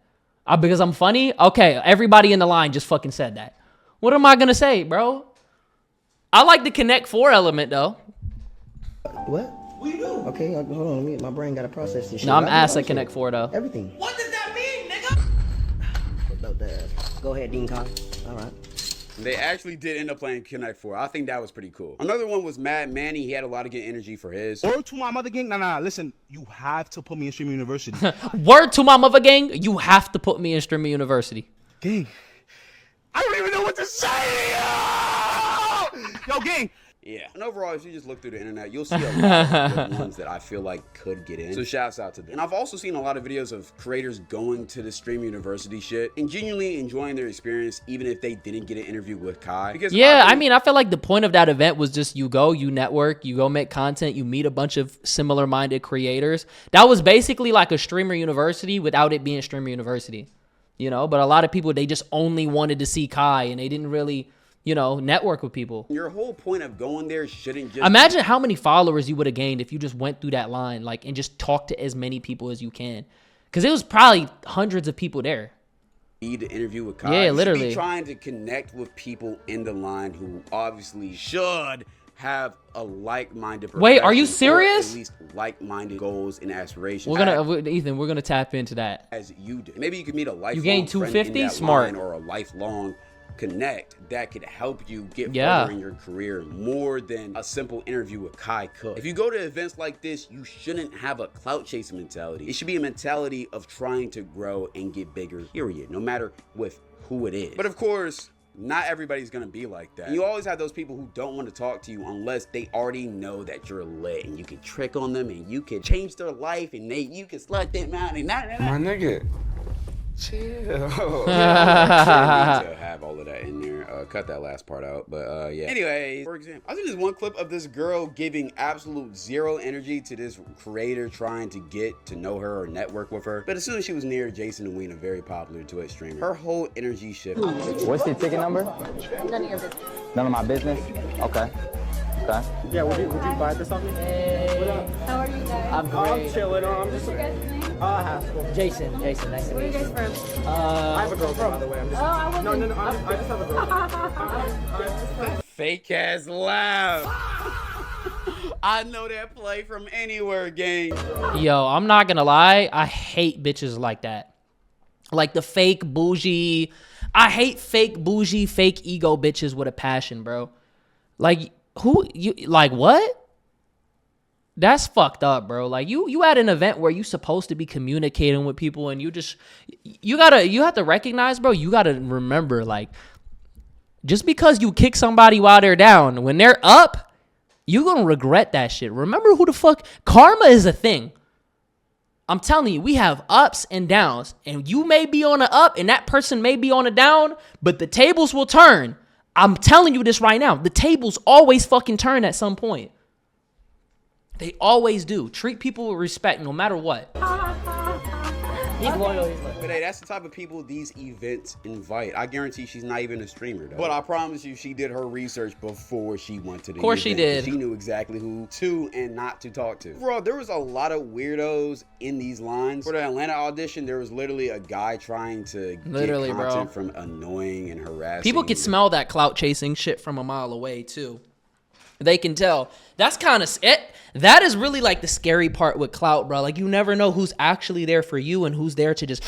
Because I'm funny? Okay, everybody in the line just fucking said that. What am I gonna say, bro? I like the Connect 4 element, though. What? We do. Okay, hold on. My brain got to process this shit. No, I'm ass at Connect 4, though. Everything. What does that mean, nigga? What about that? Go ahead, Dean Khan. All right. They actually did end up playing Connect 4. I think that was pretty cool. Another one was Mad Manny. He had a lot of good energy for his. Word to my mother gang. Nah. Listen, you have to put me in Streaming University. Word to my mother gang, you have to put me in Streaming University. Gang, I don't even know what to say. Yo, gang. Yeah. And overall, if you just look through the internet, you'll see a lot of good ones that I feel like could get in. So shouts out to them. And I've also seen a lot of videos of creators going to the Stream University shit and genuinely enjoying their experience, even if they didn't get an interview with Kai. Because yeah, I mean, I feel like the point of that event was just you go, you network, you go make content, you meet a bunch of similar-minded creators. That was basically like a Streamer University without it being Streamer University, you know? But a lot of people, they just only wanted to see Kai and they didn't really, you know, network with people. Your whole point of going there shouldn't just... Imagine how many followers you would have gained if you just went through that line, like, and just talked to as many people as you can. Because it was probably hundreds of people there. Need to interview with Kai. Yeah, You literally. should be trying to connect with people in the line who obviously should have a like-minded Wait, are you profession, or serious? at least like-minded goals and aspirations. We're gonna, Ethan, we're gonna tap into that. As you do. Maybe you could meet a lifelong You gained friend 250? in that Smart. line, or a lifelong connect that could help you get Yeah. further in your career more than a simple interview with Kai could. If you go to events like this, you shouldn't have a clout chasing mentality. It should be a mentality of trying to grow and get bigger, period, no matter with who it is. But of course, not everybody's gonna be like that. You always have those people who don't want to talk to you unless they already know that you're lit and you can trick on them and you can change their life and you can slut them out and My nigga, chill. Yeah, need to have all of that in there. Cut that last part out, but yeah. Anyways, for example, I think there's one clip of this girl giving absolute zero energy to this creator trying to get to know her or network with her. But as soon as she was near Jason and Ween, a very popular Twitch streamer, her whole energy shifted. What's the ticket number? None of your business. None of my business? Okay. Okay. Yeah, would you buy this off me? How are you guys? I'm chilling. I'm just... What's your guys' name? Haskell. Jason, nice to Where are you guys from? I have a girlfriend, by the way. I'm just... Oh, I wasn't... No, I just have a girlfriend. Fake ass laugh. I know that play from anywhere, gang. Yo, I'm not gonna lie, I hate bitches like that. Like the fake bougie. I hate fake bougie, fake ego bitches with a passion, bro. Like, who, you, like, what? That's fucked up, bro. Like, you at an event where you supposed to be communicating with people and you just, you have to recognize, bro, you gotta remember, like, just because you kick somebody while they're down, when they're up, you gonna regret that shit. Remember who the fuck, karma is a thing. I'm telling you, we have ups and downs, and you may be on an up and that person may be on a down, but the tables will turn. I'm telling you this right now. The tables always fucking turn at some point. They always do. Treat people with respect no matter what. He's loyal. He's loyal. But hey, that's the type of people these events invite. I guarantee she's not even a streamer, though. But I promise you, she did her research before she went to the event. Of course she did. She knew exactly who to and not to talk to. Bro, there was a lot of weirdos in these lines. For the Atlanta audition, there was literally a guy trying to get content from annoying and harassing. People can smell that clout chasing shit from a mile away, too. They can tell. That's kind of it. That is really like the scary part with clout, bro. Like, you never know who's actually there for you and who's there to just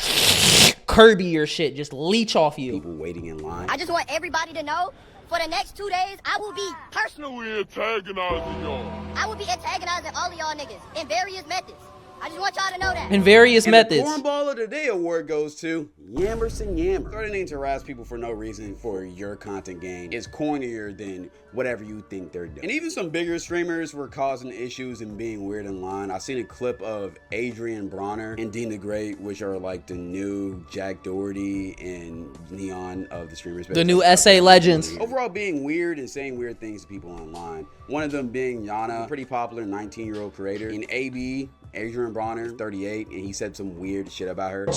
Kirby your shit, just leech off you. People waiting in line. I just want everybody to know, for the next 2 days, I will be personally antagonizing y'all. I will be antagonizing all of y'all niggas in various methods. I just want y'all to know that. In various methods. The Cornball of the Day award goes to Yammerson Yammer. Starting to harass people for no reason for your content gain is cornier than whatever you think they're doing. And even some bigger streamers were causing issues and being weird in line. I seen a clip of Adrian Bronner and Dean the Great, which are like the new Jack Doherty and Neon of the streamers. The new SA legends. Overall being weird and saying weird things to people online. One of them being Yana, a pretty popular 19-year-old creator. And AB, Adrian Bronner, 38, and he said some weird shit about her.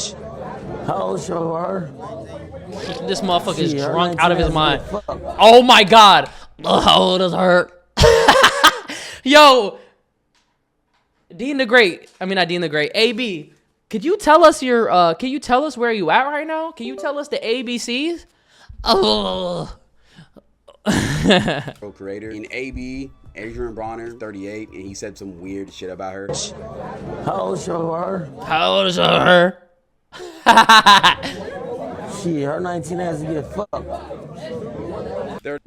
How old you are? This motherfucker is drunk out of his mind. Oh my god. How old is her? Yo. Dean the Great. I mean, not Dean the Great. AB. Could you tell us your can you tell us where you at right now? Can you tell us the ABCs? Oh. Creator in AB, Adrian Bronner, 38, and he said some weird shit about her. How old you are? How old is her? Shit, her 19 has to get fucked. They're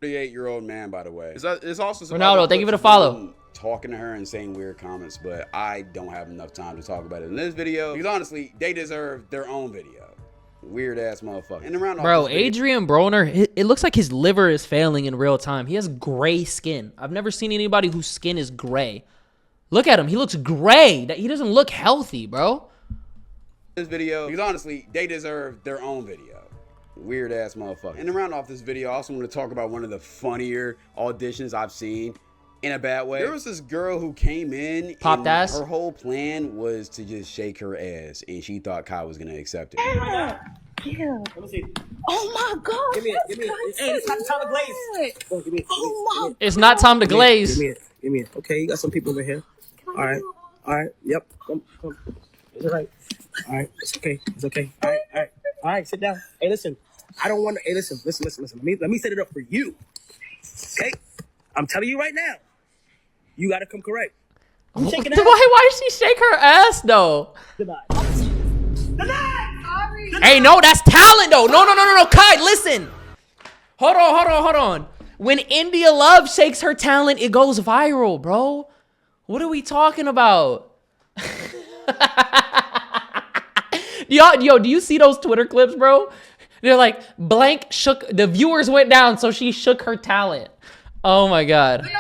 38-year-old man, by the way. It's also Ronaldo, thank you for the follow. Talking to her and saying weird comments, but I don't have enough time to talk about it in this video because honestly, they deserve their own video. Weird ass motherfucker. And around bro, Adrian Broner, it looks like his liver is failing in real time. He has gray skin. I've never seen anybody whose skin is gray. Look at him. He looks gray. He doesn't look healthy, bro. This video because honestly, they deserve their own video. Weird ass motherfucker. And to round off this video, I also want to talk about one of the funnier auditions I've seen in a bad way. There was this girl who came in popped ass. Her whole plan was to just shake her ass, and she thought Kai was gonna accept it. Yeah. Let me see. Oh my god. Give me it. Hey, it's not time to glaze. Oh, give me it. Oh my. It's not time to glaze. Give me it. Okay, you got some people over here. All right. Yep. Come. It's all right. All right. It's okay. All right. Sit down. Hey, listen. I don't want to. Hey, listen. Let me set it up for you. Okay. I'm telling you right now. You gotta come correct. You shaking ass? Why did she shake her ass though? Deny. Hey, no, that's talent though. No, Kai, listen. Hold on. When India Love shakes her talent, it goes viral, bro. What are we talking about? Do you see those Twitter clips, bro? They're like, blank shook, the viewers went down, so she shook her talent. Oh my God.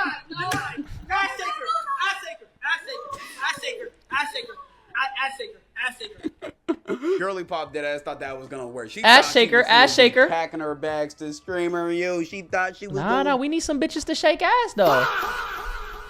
Girly Pop dead ass thought that was gonna work. She ass shaker. Packing her bags to streamer. She thought she was. Nah, we need some bitches to shake ass though.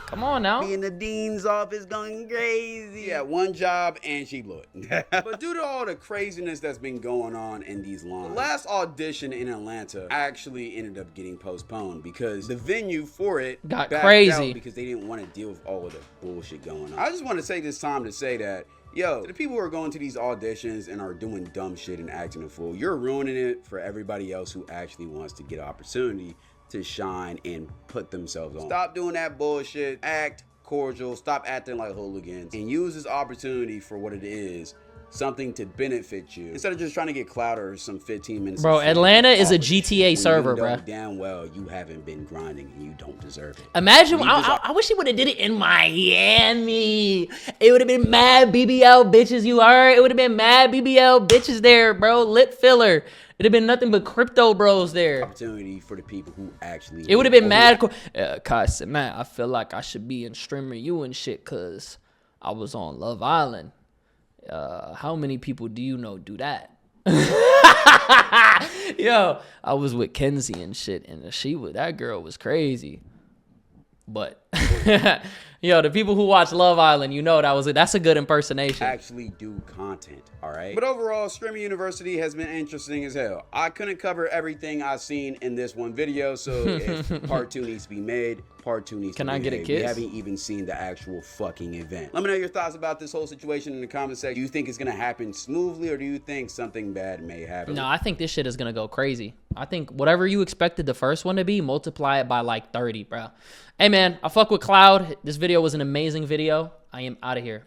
Come on now. Be in the dean's office going crazy. Yeah, one job and she blew it. But due to all the craziness that's been going on in these lines, the last audition in Atlanta actually ended up getting postponed because the venue for it got backed crazy out because they didn't want to deal with all of the bullshit going on. I just want to take this time to say that, yo, the people who are going to these auditions and are doing dumb shit and acting a fool, you're ruining it for everybody else who actually wants to get an opportunity to shine and put themselves on. Stop doing that bullshit. Act cordial. Stop acting like hooligans and use this opportunity for what it is. Something to benefit you instead of just trying to get clout or some 15 minutes. Bro, Atlanta is a GTA server, bro. Damn well you haven't been grinding and you don't deserve it. Imagine, I wish he would have did it in Miami. It would have been mad BBL bitches, you heard? It would have been mad BBL bitches there, bro. Lip filler. It'd have been nothing but crypto bros there. Opportunity for the people who actually. It would have been mad. Kai said, man, I feel like I should be in streamer you and shit because I was on Love Island. How many people do you know do that? Yo, I was with Kenzie and shit, and that girl was crazy. But yo, the people who watch Love Island, you know that's a good impersonation. Actually do content, all right? But overall, Streaming University has been interesting as hell. I couldn't cover everything I've seen in this one video, so if part 2 needs to be made, part 2 needs to be made. Can I get a kiss? We haven't even seen the actual fucking event. Let me know your thoughts about this whole situation in the comment section. Do you think it's gonna happen smoothly, or do you think something bad may happen? No, I think this shit is gonna go crazy. I think whatever you expected the first one to be, multiply it by like 30, bro. Hey man, I fuck with Cloud. This video was an amazing video. I am out of here.